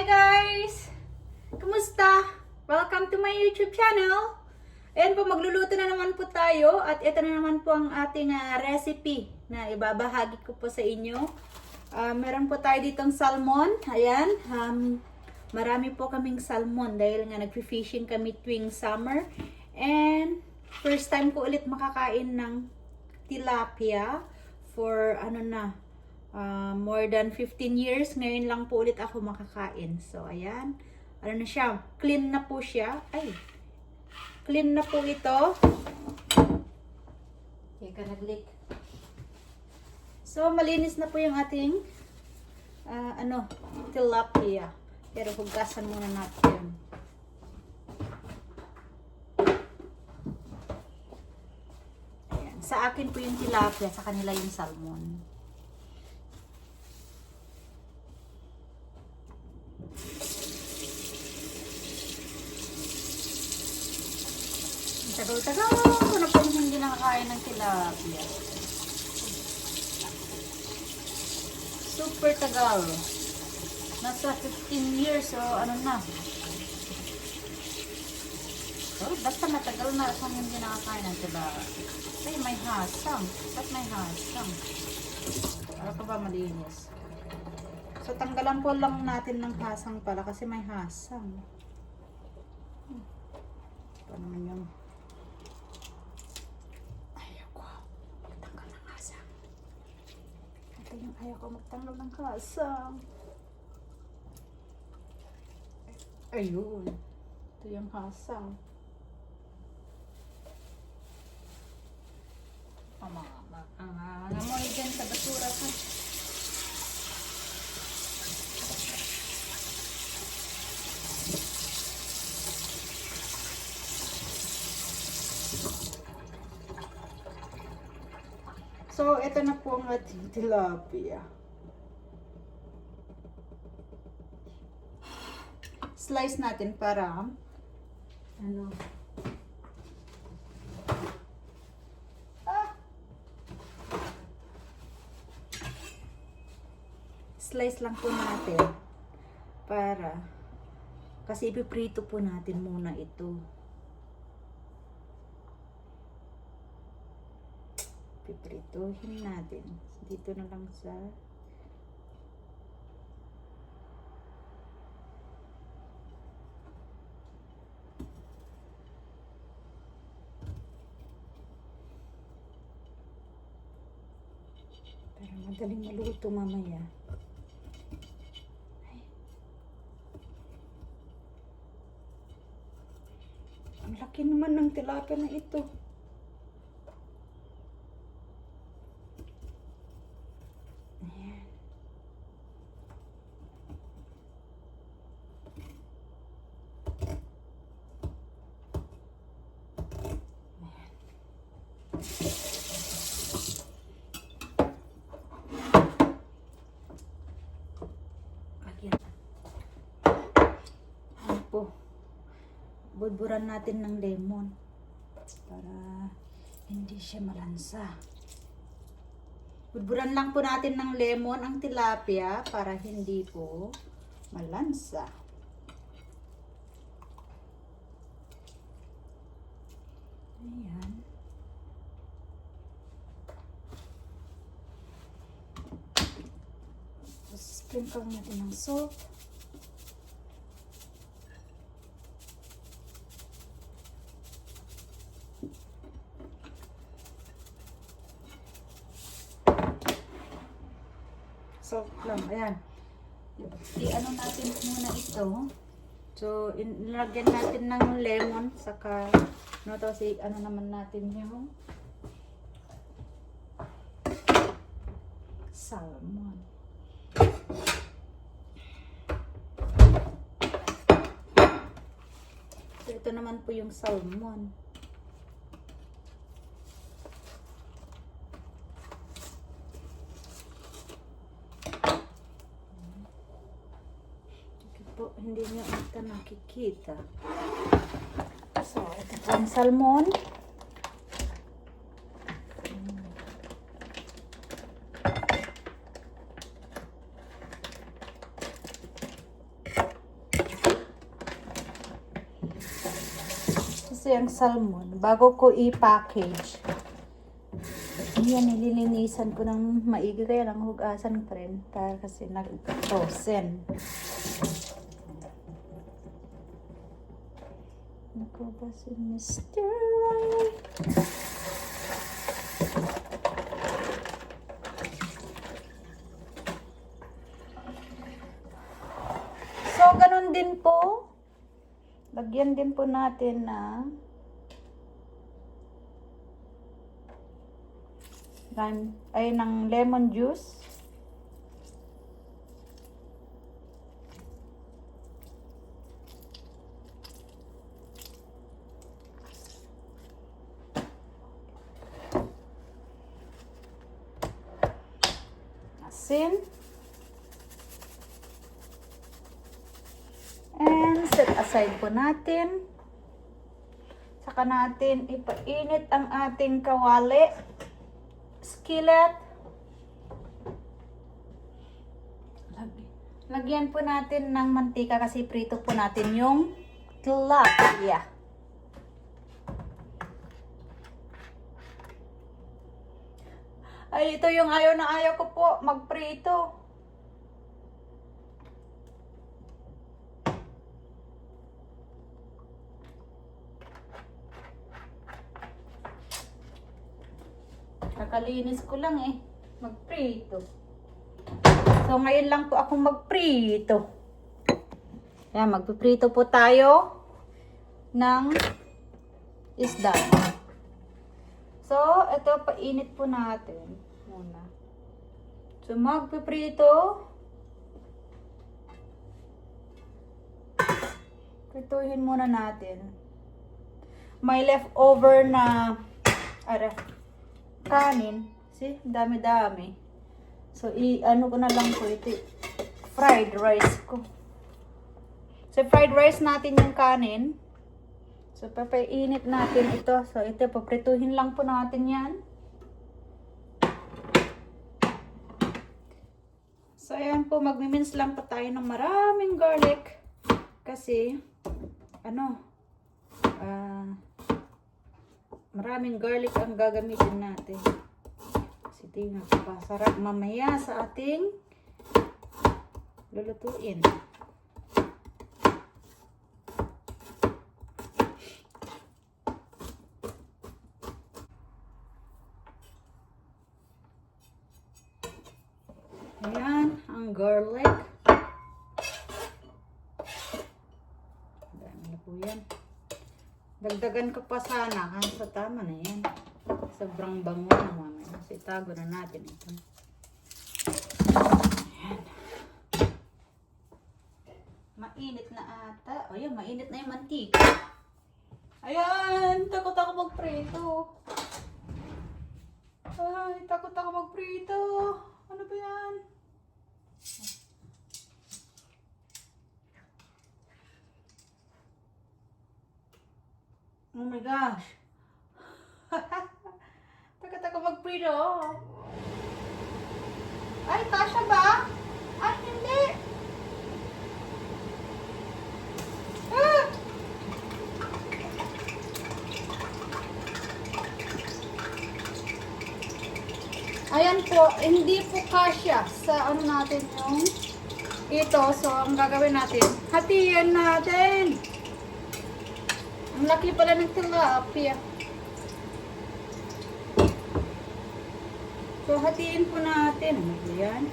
guys! Kumusta? Welcome to my YouTube channel. Ayan po, magluluto na naman po tayo at ito na naman po ang ating recipe na ibabahagi ko po sa inyo. Meron po tayo ditong salmon. Ayan, marami po kaming salmon dahil nga nagfi-fishing kami tuwing summer. And first time ko ulit makakain ng tilapia for more than 15 years. Ngayon lang po ulit ako makakain. So, ayan. Ano na siya? Clean na po siya. Ay. Clean na po ito. Teka, nag-leak. So, malinis na po yung ating tilapia. Pero hugasan muna natin. Ayan. Sa akin po yung tilapia, sa kanila yung salmon. Tagal-tagal ko na po hindi nakakain ng tilapia. Super tagal. Nasa 15 years o ano na. So, basta matagal na akong hindi nakakain ng tilapia. Ay, may hasang. Ba't may hasang? Para pa ba malinis? So, tanggalan po lang natin ng hasang pala kasi may hasang. Ito naman yung ayaw ko magtanggal ng hasang. Ayun. Ito yung hasang. Namoy dyan sa basura ka. So, ito na po ang ating tilapia. Slice natin para slice lang po natin para kasi ipiprito po natin muna ito. Pipritohin natin dito na lang sa para madaling maluto mamaya. Ay. Ang laki naman ng tilapia na ito. Budburan natin ng lemon para hindi siya malansa. Budburan lang po natin ng lemon ang tilapia para hindi po malansa. Ayan. Sprinkle natin ng salt. Salt lang, ayan. I-ano natin muna ito. So, ilagyan natin ng lemon, saka, ano naman natin yung salmon. So, ito naman po yung salmon. Hindi nyo ito nakikita. So, ito po ang salmon. kasi ang salmon bago ko i-package. Yan, nililinisan ko ng maigi kaya lang hugasan pa rin kasi nag-frozen. Naku ba si Mr. Right? So, ganun din po. Lagyan din po natin na ng lemon juice. Asin. And set aside po natin. Saka natin ipainit ang ating kawali. Skillet. Lagyan po natin ng mantika kasi prito po natin yung tilapia. Ay, ito yung ayaw na ayaw ko po, magprito. Kakalinis ko lang magprito. So, ngayon lang po akong magprito. Ayan, magpiprito po tayo ng isda. So, ito, painit po natin muna. So, magpiprito. Prituhin muna natin. May leftover na kanin. See, dami-dami. So, ano ko na lang po ito. Fried rice ko. So, fried rice natin yung kanin. So, papainit natin ito. So, ito, paprituhin lang po natin yan. So, ayan po, magmimins lang po tayo ng maraming garlic. Kasi, maraming garlic ang gagamitin natin. Kasi ito yung napapasarap mamaya sa ating lulutuin. Ayan, ang garlic. Dami na po yan. Dagdagan ko pa sana. Kaso tama na yan. Sobrang bango naman. Kasi itago na natin ito. Ayan. Mainit na ata. O yan, mainit na yung mantika. Ayan, takot ako magprito. Ay, takot ako magprito. Ano ba yan? Oh my gosh. Takot ako magprito. Ay, kasha ba? Ay, hindi. Ah! Ayan po, hindi po kasya sa ano natin yung ito. So, ang gagawin natin, hatiin natin. Ang laki pala ng tilapia. So, hatiin po natin. Ano yan?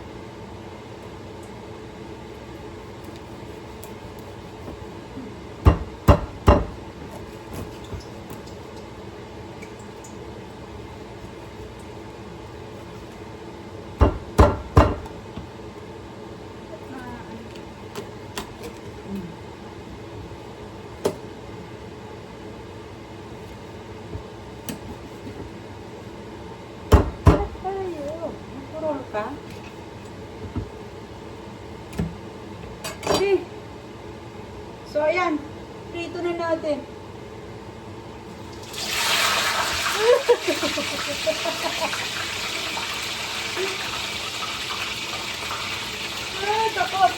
Ka? Okay. So, ayan. Prito na natin. Ay, takot.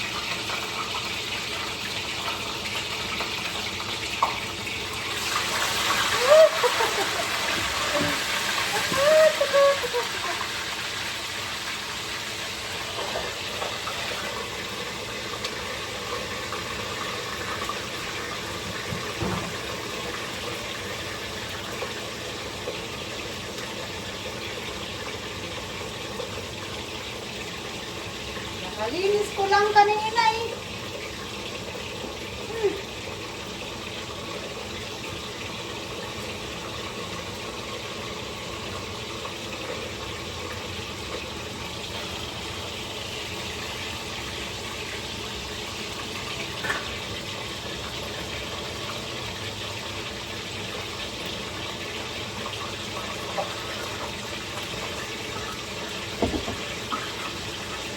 ko lang kanina eh.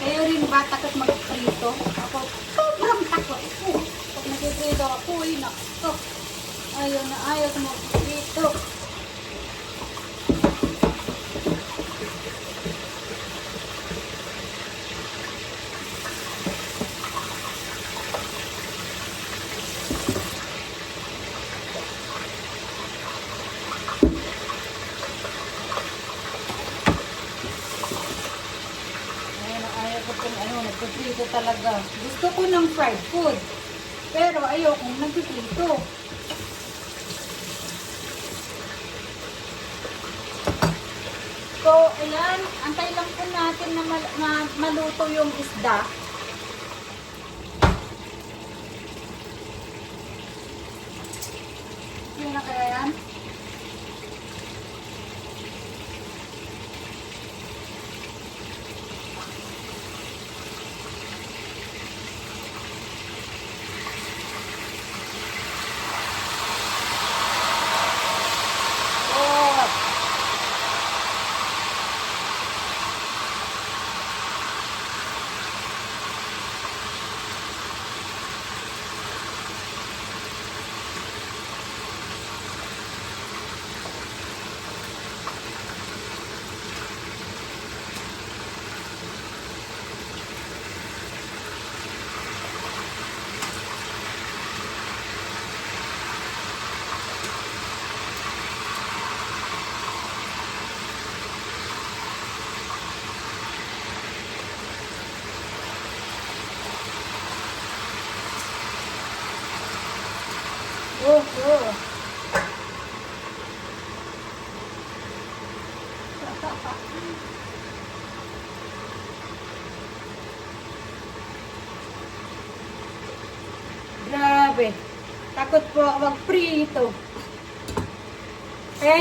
Kayo rin ba takot mag-prito? Ako, sobrang takot. Pag nag-prito ako, nako. Ayaw na ayaw sa mag-prito. Nagpiprito talaga. Gusto ko ng fried food. Pero ayokong nagpiprito. So, ayan. Antay lang po natin na maluto yung isda. Yun na kaya yan? Oh. Grabe. Takot po ako mag-prito. Kaya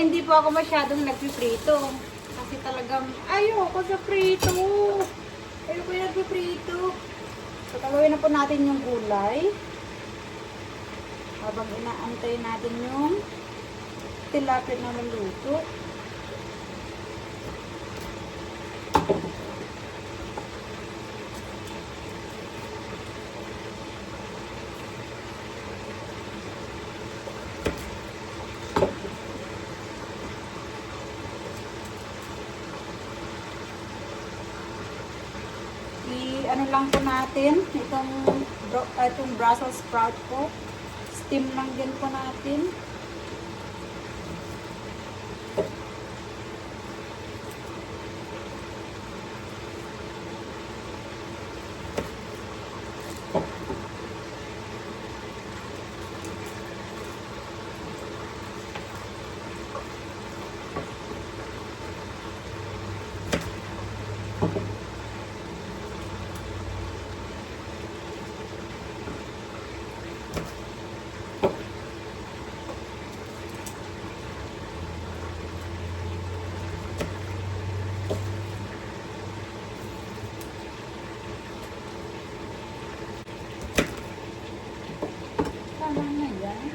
hindi po ako masyadong nagpiprito. Kasi talagang ayoko sa prito. Ayoko yung nagpiprito. So, gagawin na po natin yung gulay. Habang inaantay natin yung tilapia na maluto. Ano lang po natin, itong Brussels sprout po. Steam lang din po natin. Tama na yan.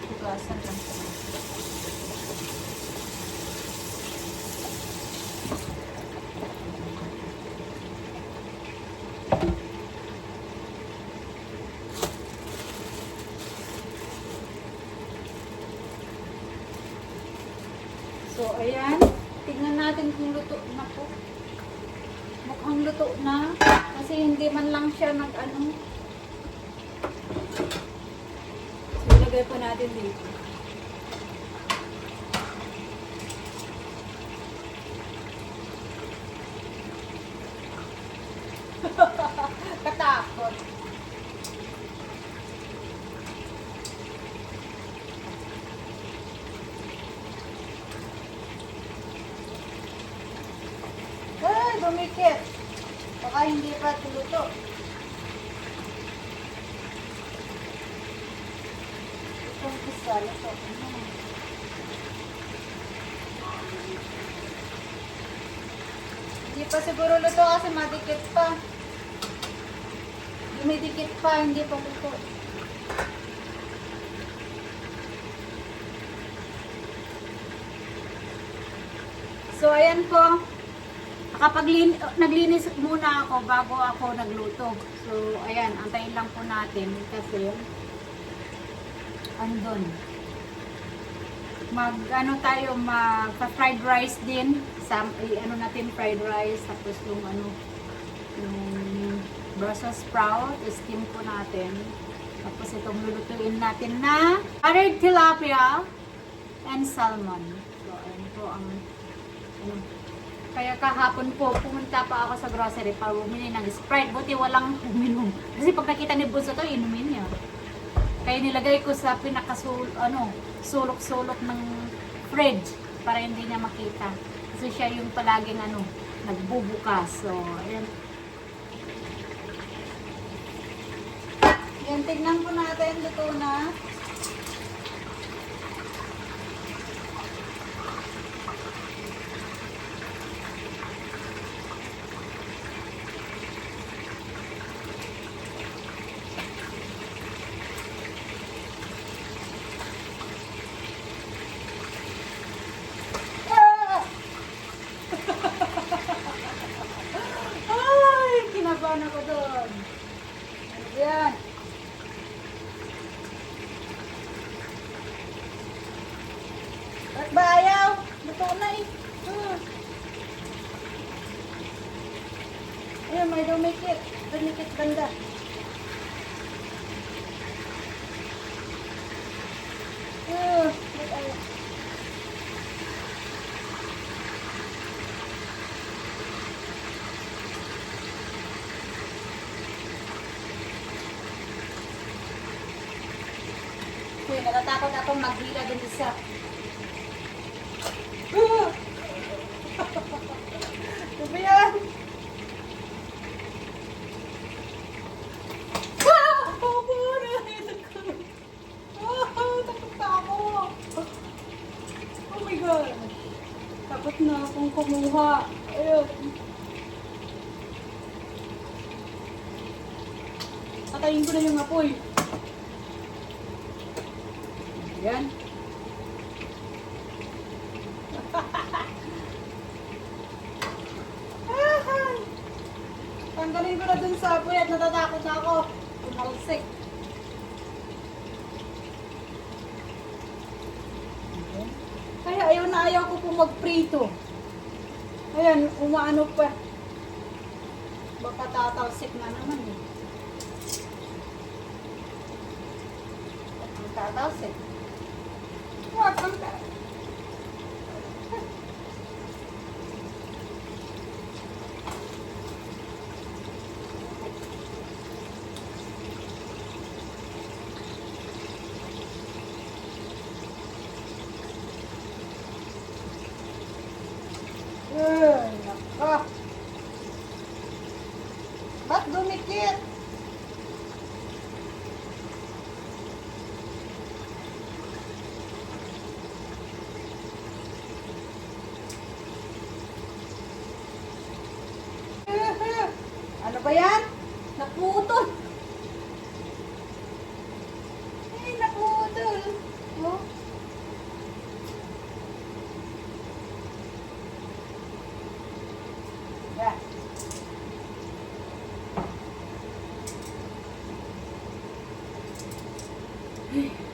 Hugasan lang po. So, ayan. Tingnan natin kung luto na po. Mukhang luto na. Kasi hindi man lang siya nag-ano. So, ilagay po natin dito. Katakot. dumikit. Baka hindi pa tuluto. Itong isa, ito. Hindi pa siguro luto kasi madikit pa. Dumidikit pa, hindi pa luto. So, ayan po. Naglinis muna ako bago ako nagluto. So, ayan. Antayin lang po natin kasi andun. Mag-fried rice din. Ano natin, fried rice. Tapos yung yung Brussels sprout. Steam po natin. Tapos itong lulutuin natin na arid tilapia and salmon. So, ayan po ang kaya kahapon po, pumunta pa ako sa grocery para bumili ng Sprite. Buti walang uminom. Kasi pag nakita ni Bunso to, inumin niya. Kaya nilagay ko sa sulok-sulok ng fridge para hindi niya makita. Kasi siya yung palaging nagbubukas. So, ayan. Yan, tignan po natin. Luto na. Kinabahan ako doon. Ayan. Ba't ba ayaw? Luto na eh. Ayan, may dumikit. Dumikit banda. Ba't ayaw? Okay, natatakot akong maghila dun isa. Ano ba yan? Takot na ako. Oh my God. Takot na akong kumuha. Ayun. Patayin ko na yung apoy. Yan. Tanggalin ko na dun sa apoy at natatakot na ako. Tumalsik. Kaya ayaw ko po magprito. Ayan, umaano pa. Baka tatalsik na naman eh. Tatalsik. Wag ang naka. Ba't dumikit? Ano ba yan? Naputol. Naputol. Oh. Yeah.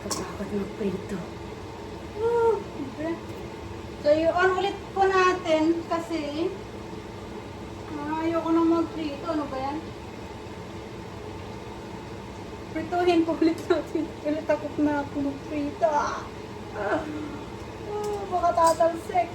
Katakot magprito. So, i-on ulit po natin kasi ayoko na magprito. Ano ba yan? Prituhin po ulit natin. Takot na ako magprito. Baka tatalsik.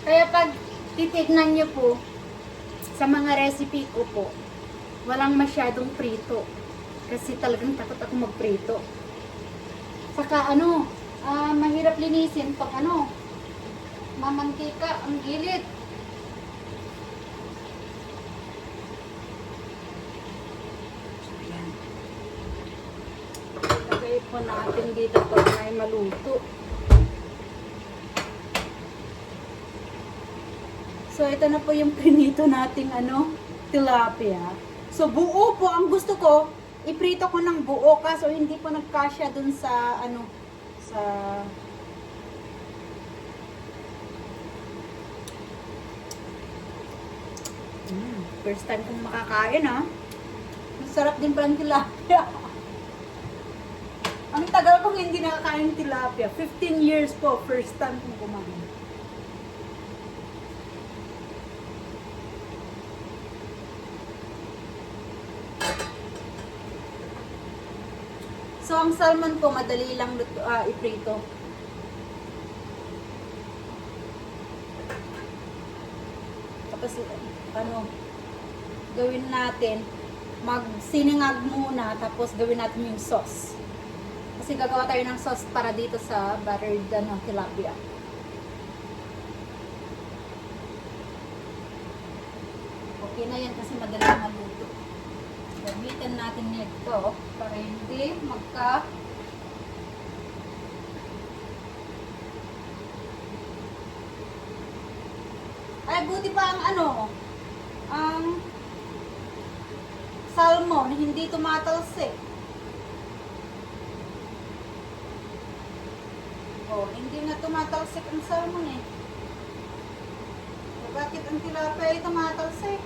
Kaya pag titignan niyo po, sa mga recipe ko po, walang masyadong prito. Kasi talagang takot ako magprito. Saka mahirap linisin pag mamantika ang gilid. Ayan. Lagay po natin dito pag may maluto. So, ito na po yung prinito nating tilapia. So, buo po ang gusto ko. Iprito ko ng buo kaso hindi po nagkasya dun sa sa first time kong makakain Masarap din palang tilapia. Ang tagal kong hindi nakakain tilapia. 15 years po, first time kong kumain. So, ang salmon po, madali lang iprito. Tapos, gawin natin, magsiningag muna, tapos gawin natin yung sauce. Kasi gagawa tayo ng sauce para dito sa buttered tilapia. Okay na yan kasi madali maluto. Gamitin natin ito para hindi ay buti pa ang salmon hindi tumatalsik. Hindi na tumatalsik ang salmon Bakit ang tilapia ay tumatalsik?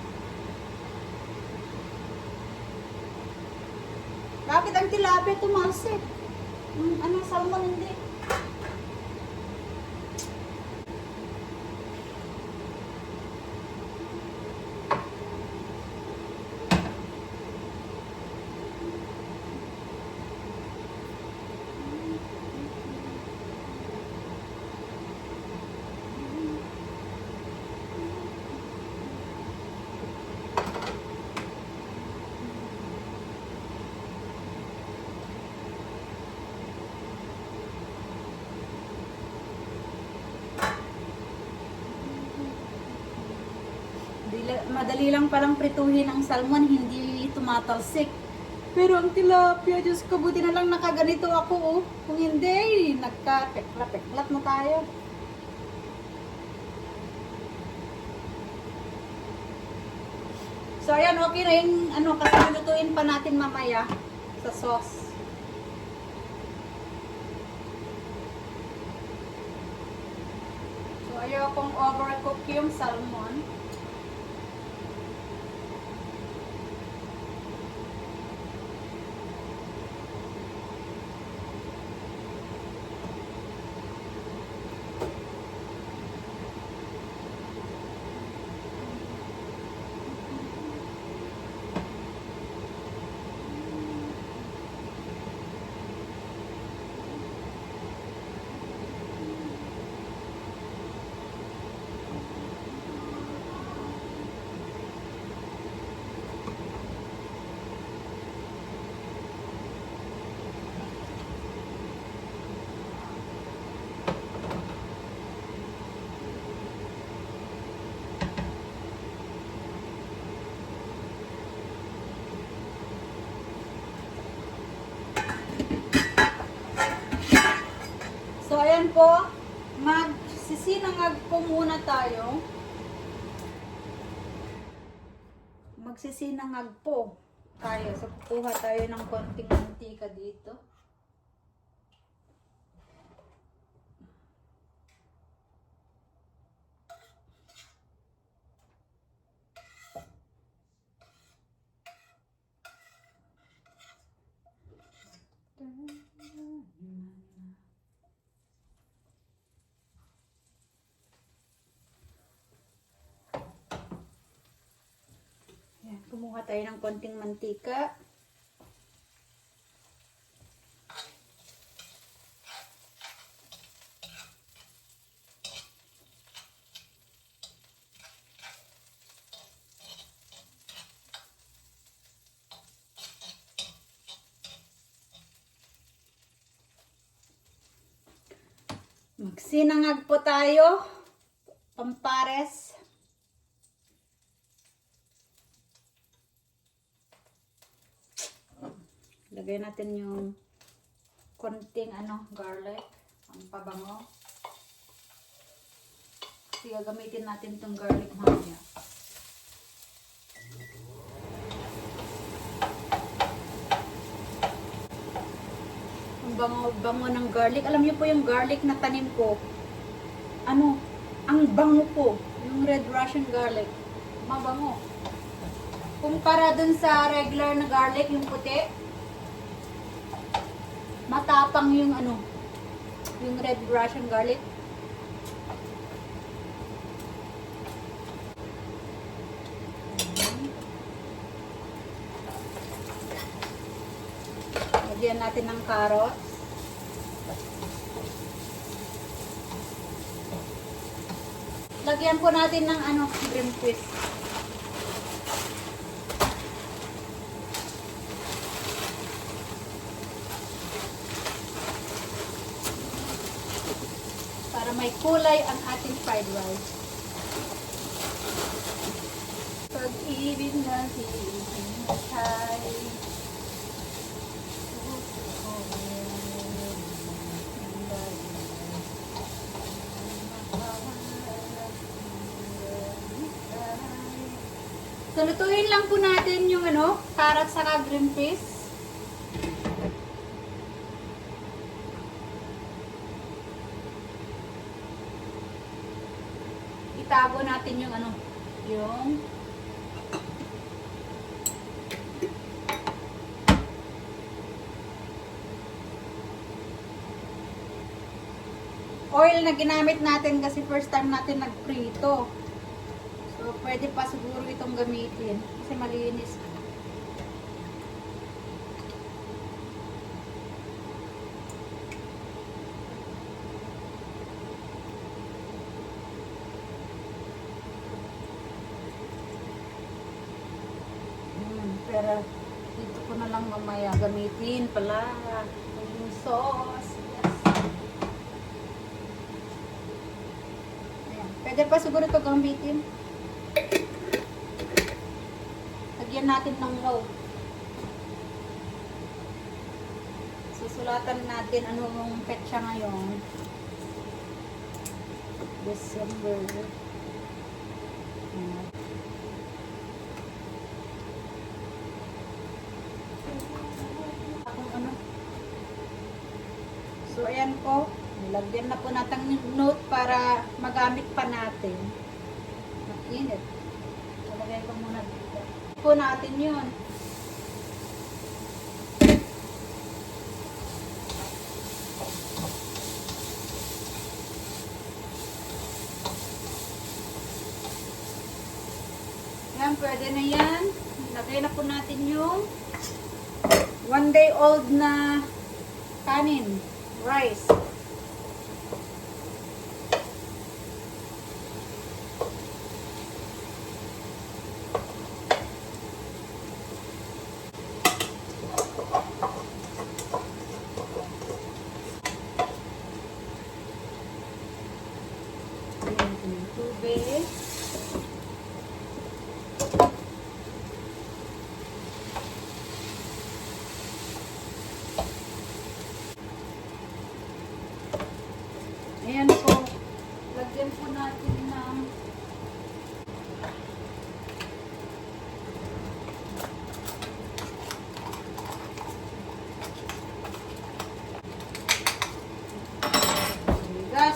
Bakit ang tilapia tumalsik? Salmon hindi. Madali lang palang prituhin ang salmon, hindi tumatalsik. Pero ang tilapia, Diyos ko, buti na lang nakaganito ako Kung hindi, nagka-peklat na tayo. So ayan, okay na yung kasi lutuin pa natin mamaya sa sauce. So ayaw kong overcook yung salmon. So, ayan po, magsisinangag po muna tayo. Magsisinangag po tayo. So, kukuha tayo ng konting mantika dito. Kumuha tayo ng konting mantika. Magsinangag po tayo. Pampares. Lagay natin yung konting garlic. Ang pabango. Kasi gagamitin natin itong garlic mamaya. Ang bango ng garlic. Alam niyo po yung garlic na tanim ko. Ang bango po. Yung red Russian garlic. Mabango. Kumpara dun sa regular na garlic, yung puti. Matapang yung yung red Russian garlic. Lagyan natin ng carrots. Lagyan po natin ng green peas. Para may kulay ang ating fried rice. Pag-ibig natin ay so, lutuin lang po natin yung carrot saka green peas. Itago natin yung yung oil na ginamit natin kasi first time natin nagprito. So, pwede pa siguro itong gamitin kasi malinis. Pero dito ko na lang mamaya gamitin pala yung sauce. Yes. Ayan. Pwede pa siguro ito gamitin. Lagyan natin ng low. Susulatan natin anong petsa ngayon. December. Ayan. So, ayan po. Nilagyan na po natin yung note para magamit pa natin. Mainit. Talagay ko muna dito. Po natin yun. Yan, pwede na yan. Lagay na po natin yung 1 day old na kanin. Rice. Tubig. Ayan po. Lagyan po natin ng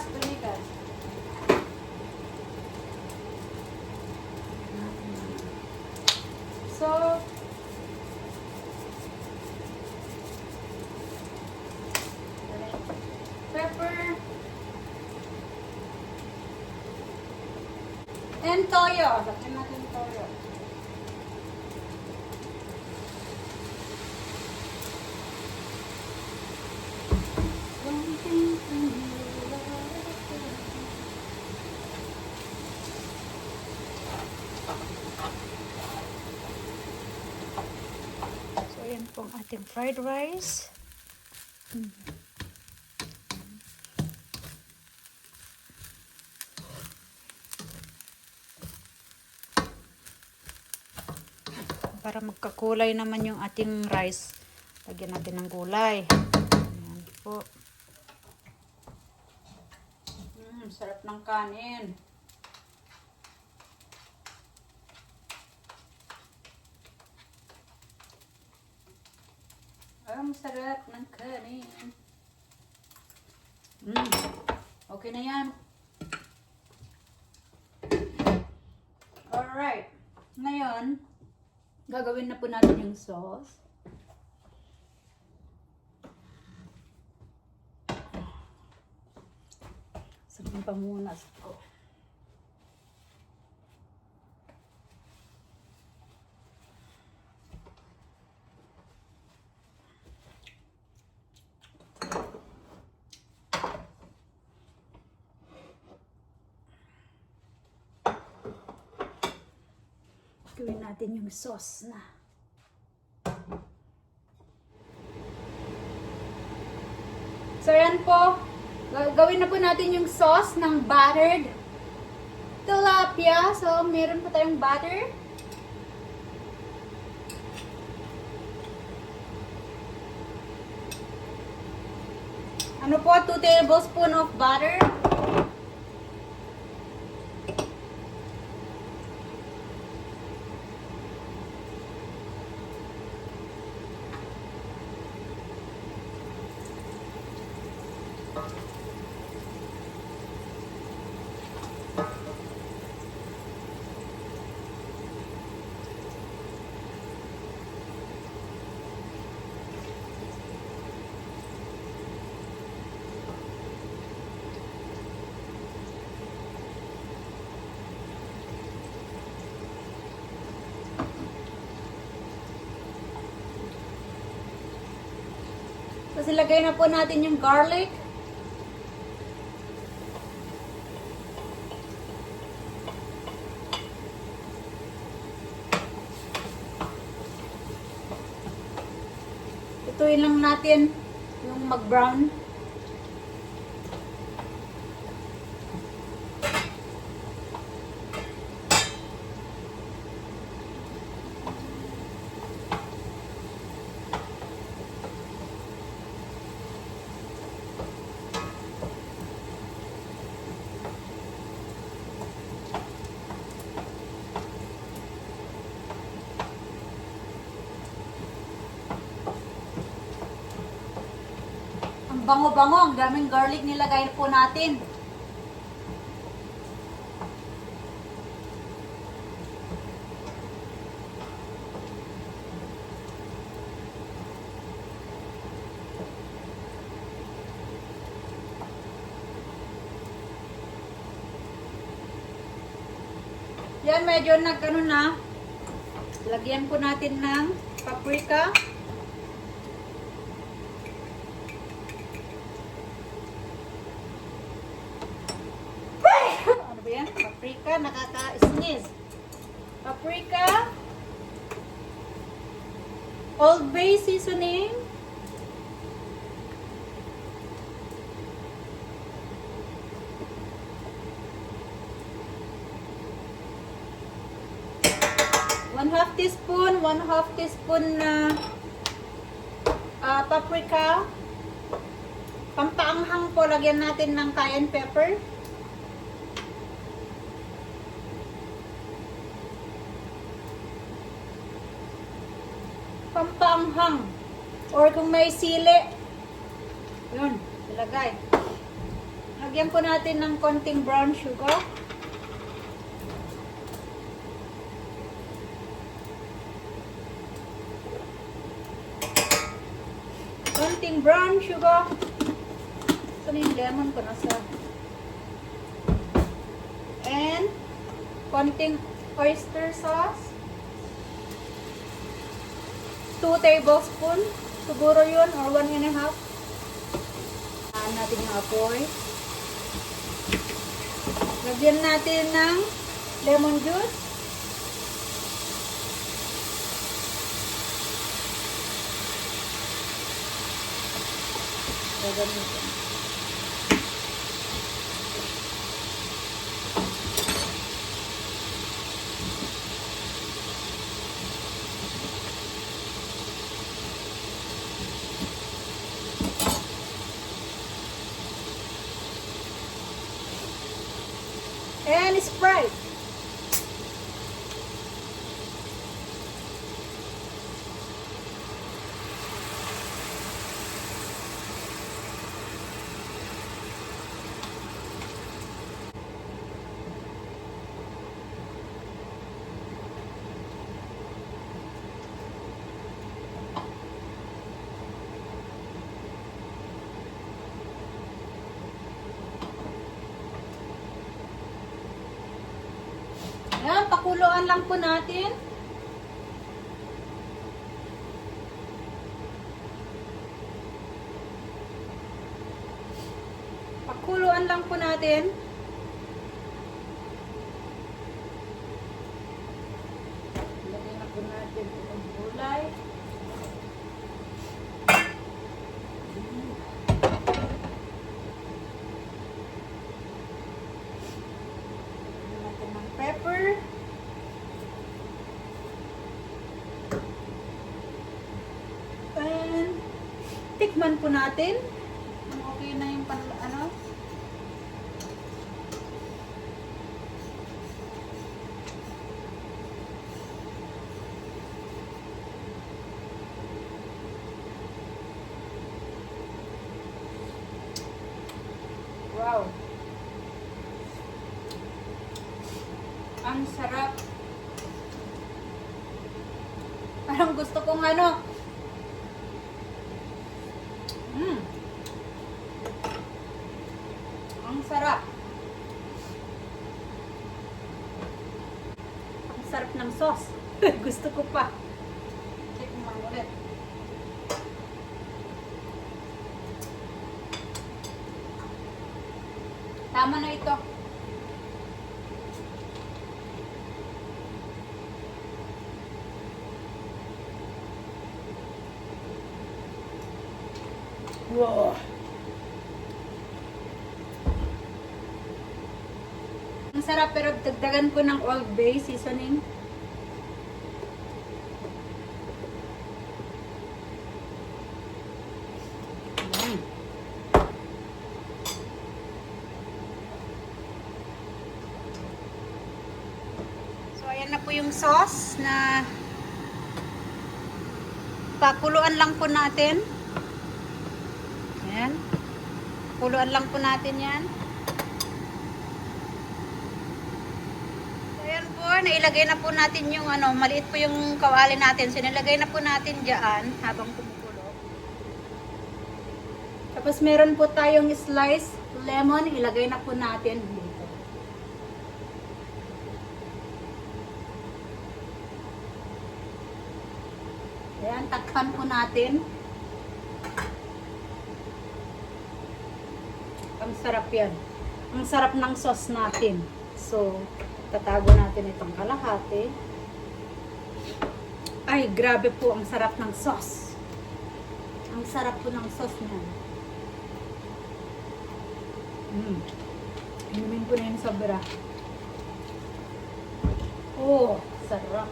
tumigas. So, pepper and toyo. Lagyan natin toyo. So, yan po ang ating fried rice. Para magkakulay naman yung ating rice. Lagyan natin ng gulay. Ayan po. Sarap ng kanin. Ang sarap ng kanin. Okay na yan. Alright. Ngayon, gagawin na po natin yung sauce. Sabihin pa muna ko. Gawin natin yung sauce na. So, yan po. Gawin na po natin yung sauce ng buttered tilapia. So, meron po tayong butter. Ano po? 2 tablespoons of butter. Tapos ilagay na po natin yung garlic. Ituin lang natin yung mag-brown. Bango-bango, ang daming garlic nilagay po natin. Yan, medyo nag-ano na. Lagyan po natin ng paprika. Paprika, nakaka-sneeze. Paprika. Old Bay seasoning. One-half teaspoon na paprika. Pampaanghang po, lagyan natin ng cayenne pepper. Pampaanghang. Or kung may sili, yun, ilagay. Lagyan po natin ng konting brown sugar. Konting brown sugar. Saan yung lemon ko nasa? And konting oyster sauce. 2 tablespoons. Siguro yun, or 1 1/2. Ayan natin yung apoy. Lagyan natin ng lemon juice. Gagamitin. gulay. Ayan, pakuluan lang po natin. Pakuluan lang po natin. Lagyan na po natin itong gulay. Lagyan natin ng pepper. And tikman po natin. Kung okay na yung ano. Wow. Ang sarap. Parang gusto kong ano. Ang sarap. Ang sarap ng sauce. Gusto ko pa. Check mo ulit. Tama na ito. Wow. Ang sarap, pero dagdagan ko ng Old Bay seasoning. So ayan na po yung sauce na pakuluan lang po natin. Ayan. Pakuluan lang po natin yan. Nailagay na po natin yung ano, maliit po yung kawali natin. So, nilagay na po natin dyan habang kumukulo. Tapos, meron po tayong slice lemon. Ilagay na po natin dito. Ayan, takpan po natin. Ang sarap yan. Ang sarap ng sauce natin. So, tatago natin itong kalahati. Ay, grabe po, ang sarap ng sauce. Ang sarap po ng sauce niya. Inumin ko na yung sobra. Oh, sarap.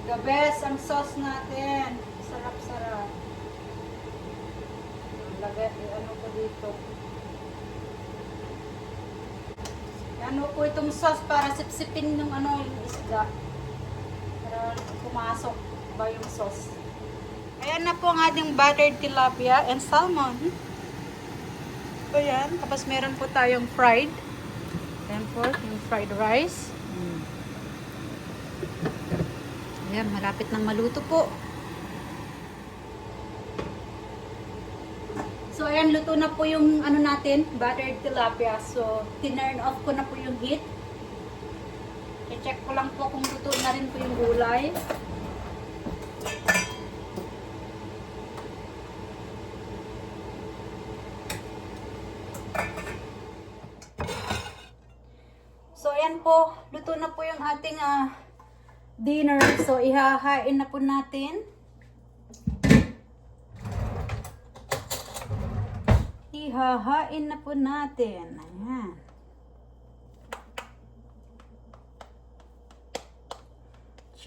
The best ang sauce natin. Sarap-sarap. Lagay, ano ko dito. Ano po itong sauce para sipsipin ng ano yung isda. Para pumasok ba yung sauce. Ayan na po ang ating buttered tilapia and salmon. Ayan. Tapos meron po tayong fried. Ayan po, yung fried rice. Ayan, malapit nang maluto po. So, ayan, luto na po yung ano natin, buttered tilapia. So, tinurn off ko na po yung heat. I-check ko lang po kung luto na rin po yung gulay. So, ayan po, luto na po yung ating dinner. So, ihahain na po natin. Ihahain na po natin. Ayan.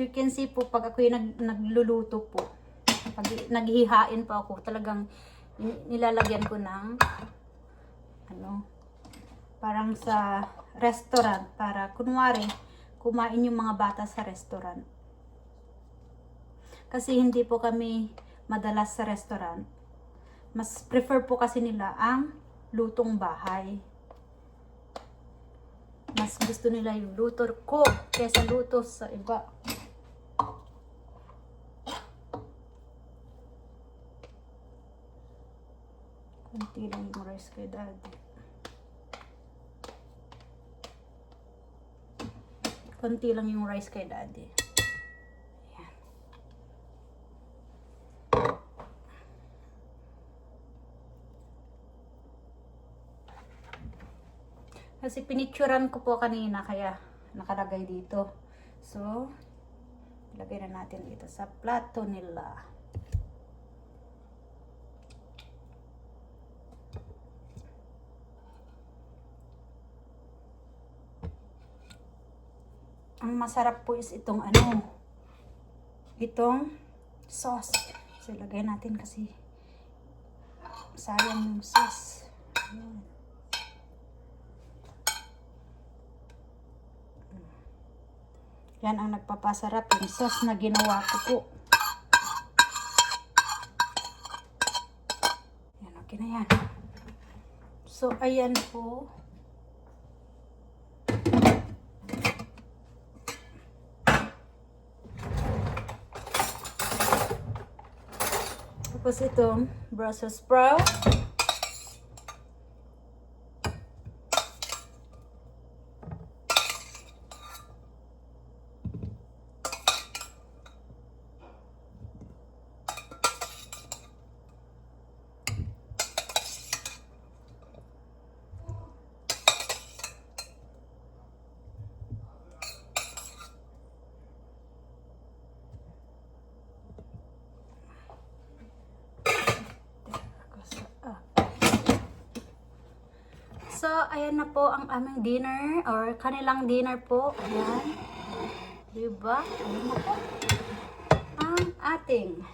you can see po, pag ako yung nagluluto po, pag naghihain po ako, talagang nilalagyan ko ng ano, parang sa restaurant, para kunwari kumain yung mga bata sa restaurant. Kasi hindi po kami madalas sa restaurant. Mas prefer po kasi nila ang lutong bahay. Mas gusto nila yung luto ko kaysa luto sa iba. Kunti lang yung rice kay daddy. Kunti lang yung rice kay daddy. Ayan. Kasi pinicturan ko po kanina, kaya nakalagay dito. So, lagay na natin dito sa plato nila. Ang masarap po is itong ano, itong sauce. So, lagay natin kasi sayang yung sauce. Ayan. Yan ang nagpapasarap, yung sauce na ginawa ko po. Yan, okay na yan. So, ayan po. Tapos itong Brussels sprout. So, ayan na po ang aming dinner, or kanilang dinner po. Ayan. Diba? Ayan na po ang ating.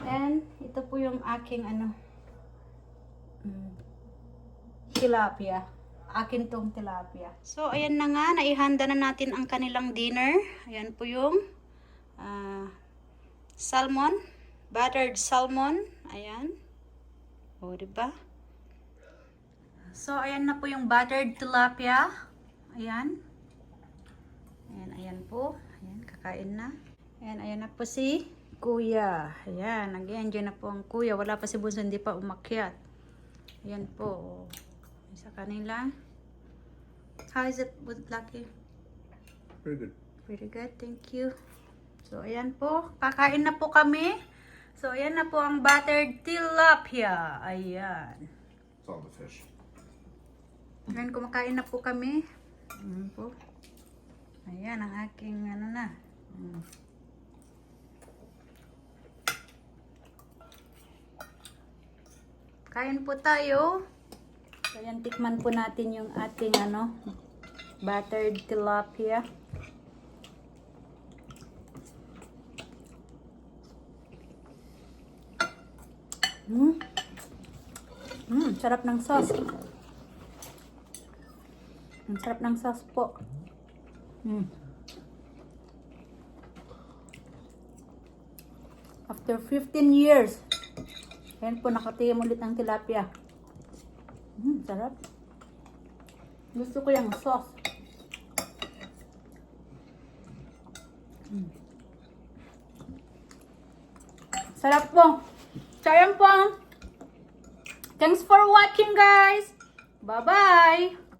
And, ito po yung aking, tilapia. Akin tong tilapia. So, ayan na nga. Naihanda na natin ang kanilang dinner. Ayan po yung salmon. Buttered salmon. Ayan. O, diba? So, ayan na po yung buttered tilapia. Ayan. Ayan, ayan po. Ayan, kakain na. Ayan, ayan na po si Kuya. Ayan, nag-enjoy na po ang Kuya. Wala pa si Bunso, hindi pa umakyat. Ayan po. Sa kanila. How is it, Lucky? Very good. Very good, thank you. So, ayan po. Kakain na po kami. So, ayan na po ang buttered tilapia. Ayan. It's all the fish. Ayan, kumakain na po kami. Ayan po. Ayan, ang aking na. Kain po tayo. So, ayan, tikman po natin yung ating buttered tilapia. Sarap ng sauce. Ang sarap ng sauce po. After 15 years, ayan po, nakatiyam ulit ng tilapia. Sarap. Gusto ko yung sauce. Sarap po. So, ayan po. Thanks for watching, guys. Bye-bye.